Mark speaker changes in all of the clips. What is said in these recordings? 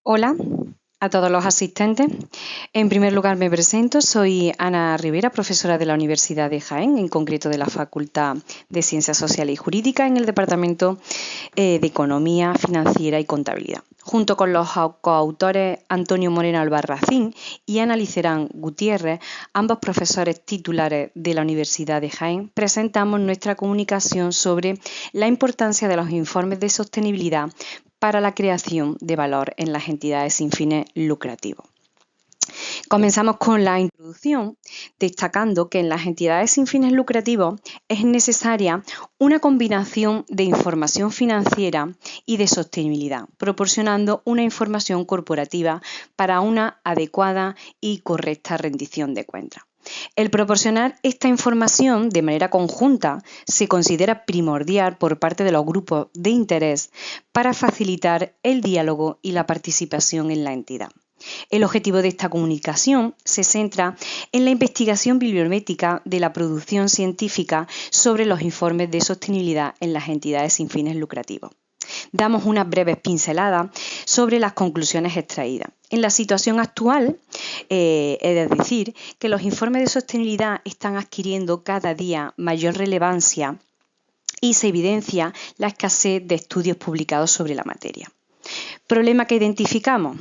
Speaker 1: Hola a todos los asistentes. En primer lugar me presento, soy Ana Rivera, profesora de la Universidad de Jaén, en concreto de la Facultad de Ciencias Sociales y Jurídicas en el Departamento de Economía Financiera y Contabilidad. Junto con los coautores Antonio Moreno Albarracín y Ana Licerán Gutiérrez, ambos profesores titulares de la Universidad de Jaén, presentamos nuestra comunicación sobre la importancia de los informes de sostenibilidad para la creación de valor en las entidades sin fines lucrativos. Comenzamos con la introducción, destacando que en las entidades sin fines lucrativos es necesaria una combinación de información financiera y de sostenibilidad, proporcionando una información corporativa para una adecuada y correcta rendición de cuentas. El proporcionar esta información de manera conjunta se considera primordial por parte de los grupos de interés para facilitar el diálogo y la participación en la entidad. El objetivo de esta comunicación se centra en la investigación bibliométrica de la producción científica sobre los informes de sostenibilidad en las entidades sin fines lucrativos. Damos unas breves pinceladas sobre las conclusiones extraídas. En la situación actual, es decir, que los informes de sostenibilidad están adquiriendo cada día mayor relevancia y se evidencia la escasez de estudios publicados sobre la materia. ¿Problema que identificamos?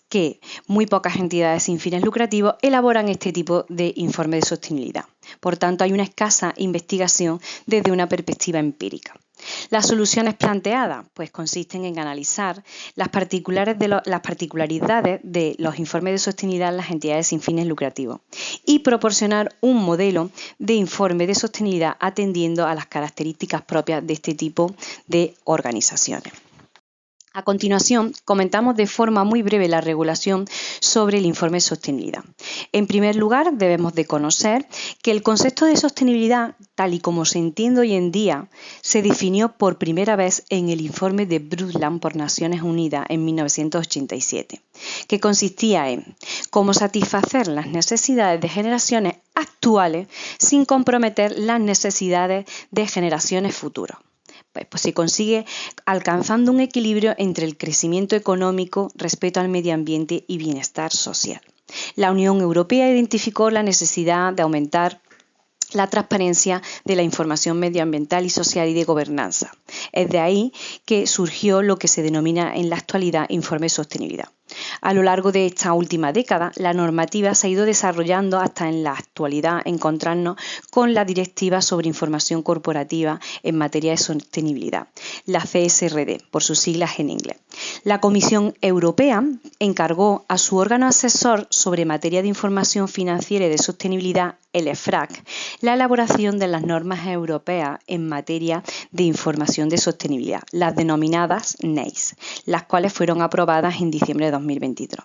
Speaker 1: Que muy pocas entidades sin fines lucrativos elaboran este tipo de informes de sostenibilidad. Por tanto, hay una escasa investigación desde una perspectiva empírica. Las soluciones planteadas pues consisten en analizar las particularidades de los informes de sostenibilidad en las entidades sin fines lucrativos y proporcionar un modelo de informe de sostenibilidad atendiendo a las características propias de este tipo de organizaciones. A continuación, comentamos de forma muy breve la regulación sobre el informe de sostenibilidad. En primer lugar, debemos de conocer que el concepto de sostenibilidad, tal y como se entiende hoy en día, se definió por primera vez en el informe de Brundtland por Naciones Unidas en 1987, que consistía en cómo satisfacer las necesidades de generaciones actuales sin comprometer las necesidades de generaciones futuras. Pues se consigue alcanzando un equilibrio entre el crecimiento económico, respeto al medio ambiente y bienestar social. La Unión Europea identificó la necesidad de aumentar la transparencia de la información medioambiental y social y de gobernanza. Es de ahí que surgió lo que se denomina en la actualidad informe de sostenibilidad. A lo largo de esta última década, la normativa se ha ido desarrollando hasta en la actualidad encontrarnos con la Directiva sobre Información Corporativa en materia de sostenibilidad, la CSRD, por sus siglas en inglés. La Comisión Europea encargó a su órgano asesor sobre materia de información financiera y de sostenibilidad, el EFRAG, la elaboración de las normas europeas en materia de información de sostenibilidad, las denominadas NEIS, las cuales fueron aprobadas en diciembre de 2023.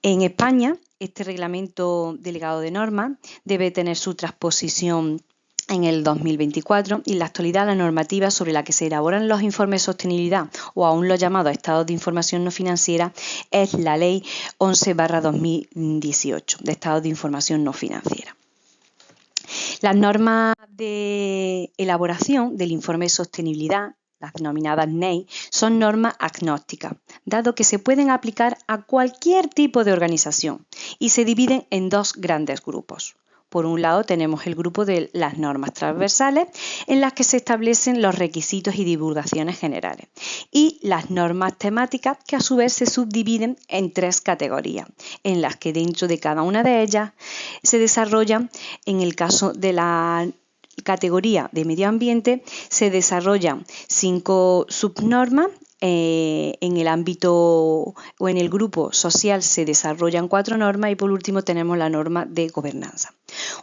Speaker 1: En España, este reglamento delegado de normas debe tener su transposición en el 2024 y en la actualidad la normativa sobre la que se elaboran los informes de sostenibilidad o aún los llamados estados de información no financiera es la Ley 11/2018 de estados de información no financiera. Las normas de elaboración del informe de sostenibilidad, las denominadas NEI, son normas agnósticas, dado que se pueden aplicar a cualquier tipo de organización y se dividen en dos grandes grupos. Por un lado tenemos el grupo de las normas transversales, en las que se establecen los requisitos y divulgaciones generales, y las normas temáticas, que a su vez se subdividen en tres categorías, en las que dentro de cada una de ellas se desarrollan, en el caso de la categoría de medio ambiente, se desarrollan 5 subnormas. En el ámbito o en el grupo social se desarrollan 4 normas y por último tenemos la norma de gobernanza.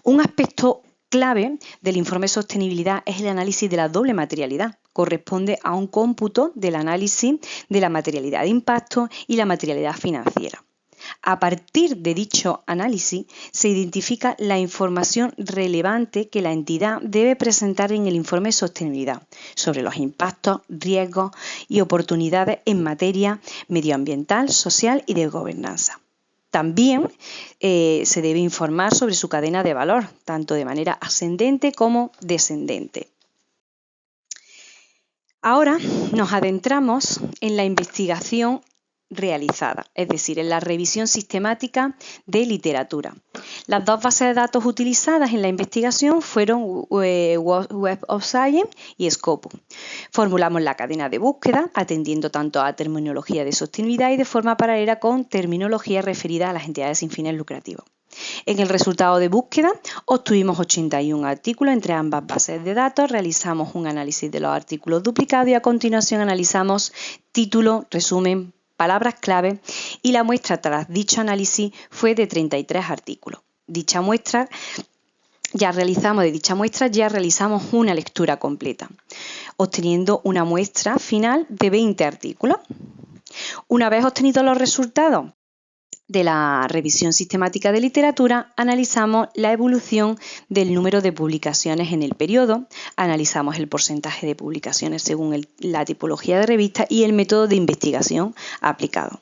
Speaker 1: Un aspecto clave del informe de sostenibilidad es el análisis de la doble materialidad. Corresponde a un cómputo del análisis de la materialidad de impacto y la materialidad financiera. A partir de dicho análisis se identifica la información relevante que la entidad debe presentar en el informe de sostenibilidad sobre los impactos, riesgos y oportunidades en materia medioambiental, social y de gobernanza. También se debe informar sobre su cadena de valor, tanto de manera ascendente como descendente. Ahora nos adentramos en la investigación realizada, es decir, en la revisión sistemática de literatura. Las dos bases de datos utilizadas en la investigación fueron Web of Science y Scopus. Formulamos la cadena de búsqueda, atendiendo tanto a terminología de sostenibilidad y de forma paralela con terminología referida a las entidades sin fines lucrativos. En el resultado de búsqueda obtuvimos 81 artículos entre ambas bases de datos, realizamos un análisis de los artículos duplicados y a continuación analizamos título, resumen, palabras clave y la muestra tras dicho análisis fue de 33 artículos. De dicha muestra ya realizamos una lectura completa, obteniendo una muestra final de 20 artículos. Una vez obtenidos los resultados de la revisión sistemática de literatura, analizamos la evolución del número de publicaciones en el periodo, analizamos el porcentaje de publicaciones según la tipología de revista y el método de investigación aplicado.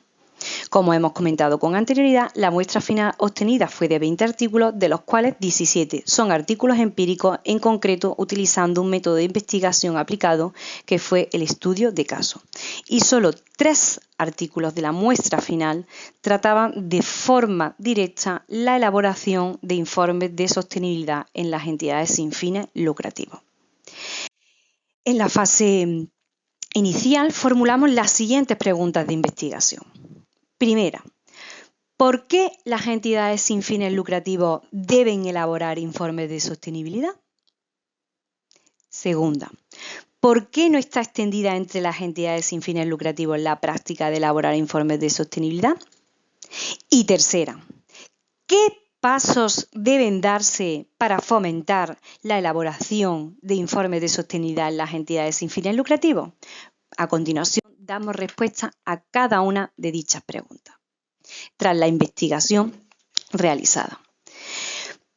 Speaker 1: Como hemos comentado con anterioridad, la muestra final obtenida fue de 20 artículos, de los cuales 17 son artículos empíricos, en concreto utilizando un método de investigación aplicado que fue el estudio de caso. Y solo 3 artículos de la muestra final trataban de forma directa la elaboración de informes de sostenibilidad en las entidades sin fines lucrativos. En la fase inicial formulamos las siguientes preguntas de investigación. Primera, ¿por qué las entidades sin fines lucrativos deben elaborar informes de sostenibilidad? Segunda, ¿por qué no está extendida entre las entidades sin fines lucrativos la práctica de elaborar informes de sostenibilidad? Y tercera, ¿qué pasos deben darse para fomentar la elaboración de informes de sostenibilidad en las entidades sin fines lucrativos? A continuación, damos respuesta a cada una de dichas preguntas, tras la investigación realizada.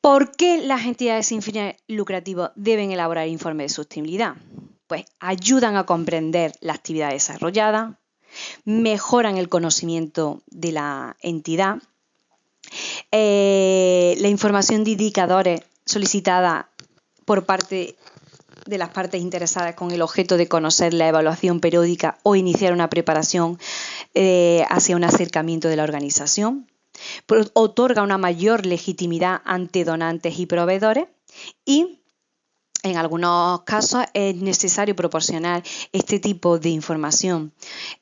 Speaker 1: ¿Por qué las entidades sin fines lucrativos deben elaborar informes de sostenibilidad? Pues ayudan a comprender la actividad desarrollada, mejoran el conocimiento de la entidad, la información de indicadores solicitada por parte de las partes interesadas con el objeto de conocer la evaluación periódica o iniciar una preparación hacia un acercamiento de la organización. Otorga una mayor legitimidad ante donantes y proveedores y en algunos casos es necesario proporcionar este tipo de información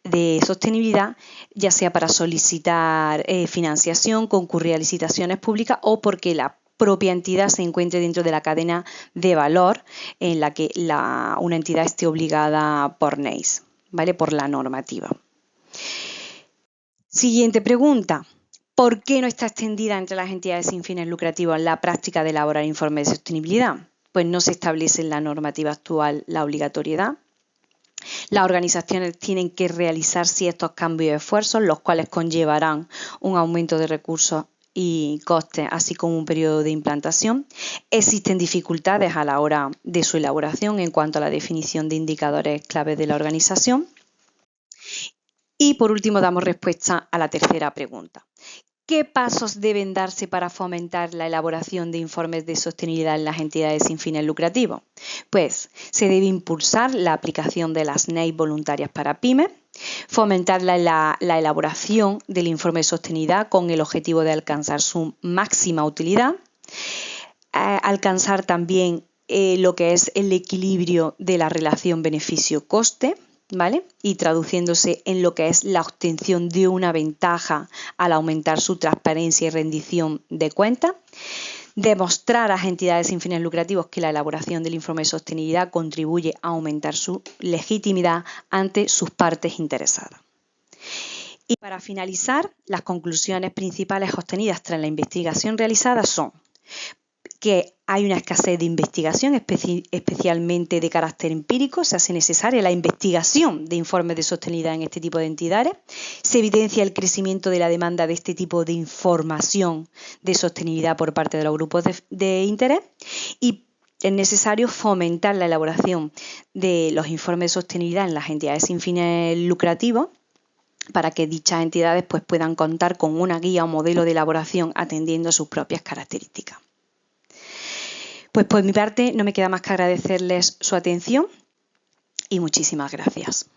Speaker 1: de sostenibilidad, ya sea para solicitar financiación, concurrir a licitaciones públicas o porque la propia entidad se encuentre dentro de la cadena de valor en la que una entidad esté obligada por NACE, ¿vale? Por la normativa. Siguiente pregunta. ¿Por qué no está extendida entre las entidades sin fines lucrativos la práctica de elaborar informes de sostenibilidad? Pues no se establece en la normativa actual la obligatoriedad. Las organizaciones tienen que realizar ciertos cambios y esfuerzos, los cuales conllevarán un aumento de recursos y costes, así como un periodo de implantación. Existen dificultades a la hora de su elaboración en cuanto a la definición de indicadores claves de la organización. Y por último damos respuesta a la tercera pregunta. ¿Qué pasos deben darse para fomentar la elaboración de informes de sostenibilidad en las entidades sin fines lucrativos? Pues se debe impulsar la aplicación de las NACE voluntarias para pymes, fomentar la elaboración del informe de sostenibilidad con el objetivo de alcanzar su máxima utilidad, alcanzar también lo que es el equilibrio de la relación beneficio-coste, ¿vale? Y traduciéndose en lo que es la obtención de una ventaja al aumentar su transparencia y rendición de cuentas. Demostrar a las entidades sin fines lucrativos que la elaboración del informe de sostenibilidad contribuye a aumentar su legitimidad ante sus partes interesadas. Y para finalizar, las conclusiones principales obtenidas tras la investigación realizada son que hay una escasez de investigación, especialmente de carácter empírico, se hace necesaria la investigación de informes de sostenibilidad en este tipo de entidades, se evidencia el crecimiento de la demanda de este tipo de información de sostenibilidad por parte de los grupos de interés y es necesario fomentar la elaboración de los informes de sostenibilidad en las entidades sin fines lucrativos para que dichas entidades puedan contar con una guía o modelo de elaboración atendiendo a sus propias características. Pues por mi parte no me queda más que agradecerles su atención y muchísimas gracias.